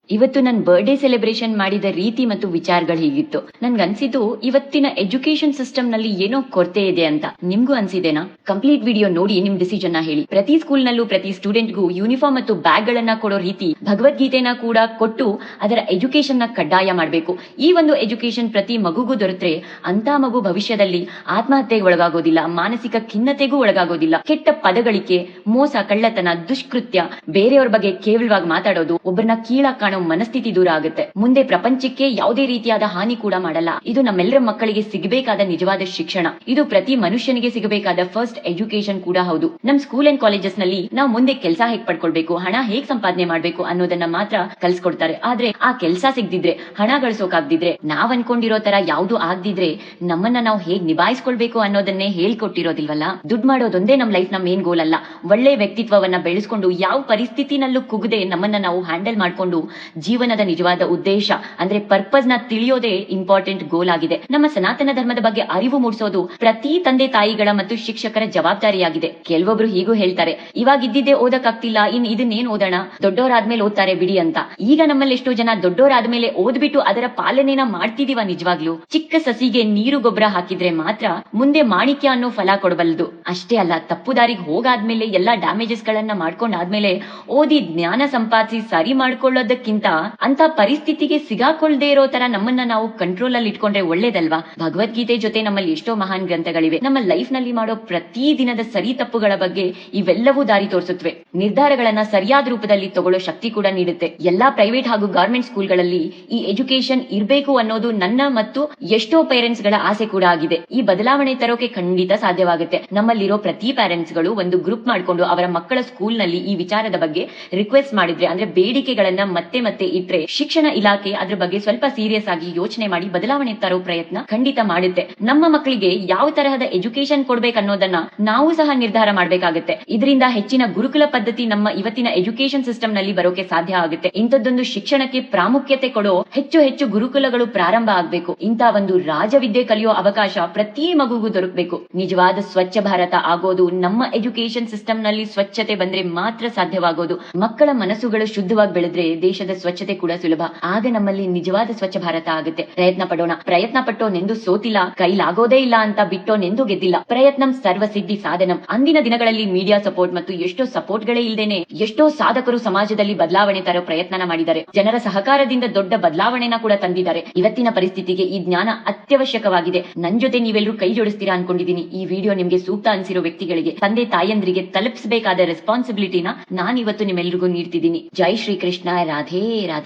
ಇವತ್ತು ನನ್ನ birthday celebration ಮಾಡಿದ ರೀತಿ ಮತ್ತು ವಿಚಾರಗಳು ಹೀಗಿತ್ತು. ನನ್ಗನ್ಸಿದ್ದು ಇವತ್ತಿನ ಎಜುಕೇಶನ್ ಸಿಸ್ಟಮ್ ನಲ್ಲಿ ಏನೋ ಕೊರತೆ ಇದೆ ಅಂತ. ನಿಮ್ಗೂ ಅನ್ಸಿದೆನಾ? ಕಂಪ್ಲೀಟ್ ವಿಡಿಯೋ ನೋಡಿ ನಿಮ್ ಡಿಸಿಷನ್ ನ ಹೇಳಿ. ಪ್ರತಿ ಸ್ಕೂಲ್ ನಲ್ಲೂ ಪ್ರತಿ ಸ್ಟೂಡೆಂಟ್ಗೂ ಯೂನಿಫಾರ್ಮ್ ಮತ್ತು ಬ್ಯಾಗ್ ಗಳನ್ನ ಕೊಡೋ ರೀತಿ ಭಗವದ್ಗೀತೆನ ಕೂಡ ಕೊಟ್ಟು ಅದರ ಎಜುಕೇಶನ್ ನ ಕಡ್ಡಾಯ ಮಾಡಬೇಕು. ಈ ಒಂದು ಎಜುಕೇಶನ್ ಪ್ರತಿ ಮಗುಗೂ ದೊರೆತ್ರೆ ಅಂತ ಮಗು ಭವಿಷ್ಯದಲ್ಲಿ ಆತ್ಮಹತ್ಯೆಗೆ ಒಳಗಾಗೋದಿಲ್ಲ, ಮಾನಸಿಕ ಖಿನ್ನತೆಗೂ ಒಳಗಾಗೋದಿಲ್ಲ. ಕೆಟ್ಟ ಪದಗಳಿಕೆ, ಮೋಸ, ಕಳ್ಳತನ, ದುಷ್ಕೃತ್ಯ, ಬೇರೆಯವ್ರ ಬಗ್ಗೆ ಕೇವಲವಾಗಿ ಮಾತಾಡೋದು, ಒಬ್ಬರನ್ನ ಕೀಳಾಗಿ ಕಾಣೋ ಮನಸ್ಥಿತಿ ದೂರ ಆಗುತ್ತೆ. ಮುಂದೆ ಪ್ರಪಂಚಕ್ಕೆ ಯಾವುದೇ ರೀತಿಯಾದ ಹಾನಿ ಕೂಡ ಮಾಡಲ್ಲ. ಇದು ನಮ್ಮೆಲ್ಲರ ಮಕ್ಕಳಿಗೆ ಸಿಗಬೇಕಾದ ನಿಜವಾದ ಶಿಕ್ಷಣ. ಇದು ಪ್ರತಿ ಮನುಷ್ಯನಿಗೆ ಸಿಗಬೇಕಾದ ಫಸ್ಟ್ ಎಜುಕೇಶನ್ ಕೂಡ ಹೌದು. ನಮ್ ಸ್ಕೂಲ್ ಅಂಡ್ ಕಾಲೇಜಸ್ ನಲ್ಲಿ ನಾವು ಮುಂದೆ ಕೆಲಸ ಹೇಗ್ ಪಡ್ಕೊಳ್ಬೇಕು, ಹಣ ಹೇಗ್ ಸಂಪಾದನೆ ಮಾಡ್ಬೇಕು ಅನ್ನೋದನ್ನ ಮಾತ್ರ ಕಲ್ಸ್ಕೊಡ್ತಾರೆ. ಆದ್ರೆ ಆ ಕೆಲಸ ಸಿಗದಿದ್ರೆ, ಹಣ ಗಳಿಸೋಕಾಗ್ದಿದ್ರೆ, ನಾವ್ ಅನ್ಕೊಂಡಿರೋ ತರ ಯಾವ್ದು ಆಗ್ದಿದ್ರೆ ನಮ್ಮನ್ನ ನಾವು ಹೇಗ್ ನಿಭಾಯಿಸ್ಕೊಳ್ಬೇಕು ಅನ್ನೋದನ್ನೇ ಹೇಳ್ಕೊಟ್ಟಿರೋದಿಲ್ವಲ್ಲ. ದುಡ್ಡು ಮಾಡೋದೊಂದೇ ನಮ್ ಲೈಫ್ ನ ಮೇನ್ ಗೋಲ್ ಅಲ್ಲ. ಒಳ್ಳೆ ವ್ಯಕ್ತಿತ್ವವನ್ನ ಬೆಳೆಸ್ಕೊಂಡು ಯಾವ ಪರಿಸ್ಥಿತಿನಲ್ಲೂ ಕುಗ್ದೆ ನಮ್ಮನ್ನ ನಾವು ಹ್ಯಾಂಡಲ್ ಮಾಡ್ಕೊಂಡು ಜೀವನದ ನಿಜವಾದ ಉದ್ದೇಶ ಅಂದ್ರೆ ಪರ್ಪಸ್ ನ ತಿಳಿಯೋದೇ ಇಂಪಾರ್ಟೆಂಟ್ ಗೋಲ್ ಆಗಿದೆ. ನಮ್ಮ ಸನಾತನ ಧರ್ಮದ ಬಗ್ಗೆ ಅರಿವು ಮೂಡಿಸೋದು ಪ್ರತಿ ತಂದೆ ತಾಯಿಗಳ ಮತ್ತು ಶಿಕ್ಷಕರ ಜವಾಬ್ದಾರಿಯಾಗಿದೆ. ಕೆಲವೊಬ್ರು ಹೀಗೂ ಹೇಳ್ತಾರೆ, ಇವಾಗ ಇದ್ದಿದ್ದೇ ಓದಕ್ಕಾಗ್ತಿಲ್ಲ, ಇದನ್ನೇನ್ ಓದೋಣ, ದೊಡ್ಡವರಾದ್ಮೇಲೆ ಓದ್ತಾರೆ ಬಿಡಿ ಅಂತ. ಈಗ ನಮ್ಮಲ್ಲಿ ಎಷ್ಟೋ ಜನ ದೊಡ್ಡವರಾದ್ಮೇಲೆ ಓದ್ಬಿಟ್ಟು ಅದರ ಪಾಲನೆನ ಮಾಡ್ತಿದೀವ ನಿಜವಾಗ್ಲು? ಚಿಕ್ಕ ಸಸಿಗೆ ನೀರು ಗೊಬ್ಬರ ಹಾಕಿದ್ರೆ ಮಾತ್ರ ಮುಂದೆ ಮಾಣಿಕ್ಯ ಅನ್ನೋ ಫಲ ಕೊಡಬಲ್ಲದು. ಅಷ್ಟೇ ಅಲ್ಲ, ತಪ್ಪು ದಾರಿಗೆ ಹೋಗಾದ್ಮೇಲೆ ಎಲ್ಲಾ ಡ್ಯಾಮೇಜಸ್ ಗಳನ್ನ ಮಾಡ್ಕೊಂಡಾದ್ಮೇಲೆ ಓದಿ ಜ್ಞಾನ ಸಂಪಾದಿಸಿ ಸರಿ ಮಾಡ್ಕೊಳ್ಳೋದಕ್ಕಿಂತ ಅಂತ ಪರಿಸ್ಥಿತಿಗೆ ಸಿಗಾಕೊಳ್ದೇ ಇರೋ ತರ ನಮ್ಮನ್ನ ನಾವು ಕಂಟ್ರೋಲ್ ಅಲ್ಲಿ ಇಟ್ಕೊಂಡ್ರೆ ಒಳ್ಳೇದಲ್ವಾ? ಭಗವದ್ಗೀತೆ ಜೊತೆ ನಮ್ಮಲ್ಲಿ ಎಷ್ಟೋ ಮಹಾನ್ ಗ್ರಂಥಗಳಿವೆ. ನಮ್ಮ ಲೈಫ್ ನಲ್ಲಿ ಮಾಡೋ ಪ್ರತಿ ದಿನದ ಸರಿ ತಪ್ಪುಗಳ ಬಗ್ಗೆ ಇವೆಲ್ಲವೂ ದಾರಿ ತೋರಿಸುತ್ತವೆ. ನಿರ್ಧಾರಗಳನ್ನ ಸರಿಯಾದ ರೂಪದಲ್ಲಿ ತಗೊಳ್ಳೋ ಶಕ್ತಿ ಕೂಡ ನೀಡುತ್ತೆ. ಎಲ್ಲಾ ಪ್ರೈವೇಟ್ ಹಾಗೂ ಗವರ್ಮೆಂಟ್ ಸ್ಕೂಲ್ಗಳಲ್ಲಿ ಈ ಎಜುಕೇಶನ್ ಇರ್ಬೇಕು ಅನ್ನೋದು ನನ್ನ ಮತ್ತು ಎಷ್ಟೋ ಪೇರೆಂಟ್ಸ್ ಗಳ ಆಸೆ ಕೂಡ ಆಗಿದೆ. ಈ ಬದಲಾವಣೆ ತರೋಕೆ ಖಂಡಿತ ಸಾಧ್ಯವಾಗುತ್ತೆ. ನಮ್ಮಲ್ಲಿರೋ ಪ್ರತಿ ಪೇರೆಂಟ್ಸ್ ಗಳು ಒಂದು ಗ್ರೂಪ್ ಮಾಡ್ಕೊಂಡು ಅವರ ಮಕ್ಕಳ ಸ್ಕೂಲ್ ನಲ್ಲಿ ಈ ವಿಚಾರದ ಬಗ್ಗೆ ರಿಕ್ವೆಸ್ಟ್ ಮಾಡಿದ್ರೆ, ಅಂದ್ರೆ ಬೇಡಿಕೆಗಳನ್ನ ಮತ್ತೆ ಮತ್ತೆ ಇಟ್ರೆ, ಶಿಕ್ಷಣ ಇಲಾಖೆ ಅದ್ರ ಬಗ್ಗೆ ಸ್ವಲ್ಪ ಸೀರಿಯಸ್ ಆಗಿ ಯೋಚನೆ ಮಾಡಿ ಬದಲಾವಣೆ ತರೋ ಪ್ರಯತ್ನ ಖಂಡಿತ ಮಾಡುತ್ತೆ. ನಮ್ಮ ಮಕ್ಕಳಿಗೆ ಯಾವ ತರಹದ ಎಜುಕೇಶನ್ ಕೊಡ್ಬೇಕನ್ನೋದನ್ನ ನಾವು ಸಹ ನಿರ್ಧಾರ ಮಾಡ್ಬೇಕಾಗತ್ತೆ. ಇದರಿಂದ ಹೆಚ್ಚಿನ ಗುರುಕುಲ ಪದ್ಧತಿ ನಮ್ಮ ಇವತ್ತಿನ ಎಜುಕೇಶನ್ ಸಿಸ್ಟಮ್ ನಲ್ಲಿ ಬರೋಕೆ ಸಾಧ್ಯ ಆಗುತ್ತೆ. ಇಂಥದ್ದೊಂದು ಶಿಕ್ಷಣಕ್ಕೆ ಪ್ರಾಮುಖ್ಯತೆ ಕೊಡೋ ಹೆಚ್ಚು ಹೆಚ್ಚು ಗುರುಕುಲಗಳು ಪ್ರಾರಂಭ ಆಗ್ಬೇಕು. ಇಂಥ ಒಂದು ರಾಜವಿದ್ಯೆ ಕಲಿಯೋ ಅವಕಾಶ ಪ್ರತಿ ಮಗುಗೂ ದೊರಕಬೇಕು. ನಿಜವಾದ ಸ್ವಚ್ಛ ಭಾರತ ಆಗೋದು ನಮ್ಮ ಎಜುಕೇಶನ್ ಸಿಸ್ಟಮ್ ನಲ್ಲಿ ಸ್ವಚ್ಛತೆ ಬಂದ್ರೆ ಮಾತ್ರ ಸಾಧ್ಯವಾಗೋದು. ಮಕ್ಕಳ ಮನಸ್ಸುಗಳು ಶುದ್ಧವಾಗಿ ಬೆಳೆದ್ರೆ ದೇಶದ ಸ್ವಚ್ಛತೆ ಕೂಡ ಸುಲಭ. ಆಗ ನಮ್ಮಲ್ಲಿ ನಿಜವಾದ ಸ್ವಚ್ಛ ಭಾರತ ಆಗುತ್ತೆ. ಪ್ರಯತ್ನ ಪಡೋಣ. ಪ್ರಯತ್ನ ಪಟ್ಟೋನೆಂದು ಸೋತಿಲ್ಲ, ಕೈಲಾಗೋದೇ ಇಲ್ಲ ಅಂತ ಬಿಟ್ಟೋನೆಂದು ಗೆದ್ದಿಲ್ಲ. ಪ್ರಯತ್ನಂ ಸರ್ವಸಿದ್ಧಿ ಸಾಧನಂ. ಅಂದಿನ ದಿನಗಳಲ್ಲಿ ಮೀಡಿಯಾ ಸಪೋರ್ಟ್ ಮತ್ತು ಎಷ್ಟೋ ಸಪೋರ್ಟ್ ಗಳೇ ಇಲ್ದೇನೆ ಎಷ್ಟೋ ಸಾಧಕರು ಸಮಾಜದಲ್ಲಿ ಬದಲಾವಣೆ ತರೋ ಪ್ರಯತ್ನ ಮಾಡಿದ್ದಾರೆ. ಜನರ ಸಹಕಾರದಿಂದ ದೊಡ್ಡ ಬದಲಾವಣೆನ ಕೂಡ ತಂದಿದ್ದಾರೆ. ಇವತ್ತಿನ ಪರಿಸ್ಥಿತಿಗೆ ಈ ಜ್ಞಾನ ಅತ್ಯವಶ್ಯಕವಾಗಿದೆ. ನನ್ ಜೊತೆ ನೀವೆಲ್ಲರೂ ಕೈ ಜೋಡಿಸ್ತೀರಾ ಅನ್ಕೊಂಡಿದೀನಿ. ಈ ವಿಡಿಯೋ ನಿಮ್ಗೆ ಸೂಕ್ತ ಅನ್ಸಿರೋ ವ್ಯಕ್ತಿಗಳಿಗೆ, ತಂದೆ ತಾಯಂದ್ರಿಗೆ ತಲುಪಿಸಬೇಕಾದ ರೆಸ್ಪಾನ್ಸಿಬಿಲಿಟಿನ ನಾನಿವತ್ತು ನಿಮ್ಮೆಲ್ರಿಗೂ ನೀಡ್ತಿದ್ದೀನಿ. ಜೈ ಶ್ರೀ ಕೃಷ್ಣ. ರಾಧೇ ರಾಧೇ.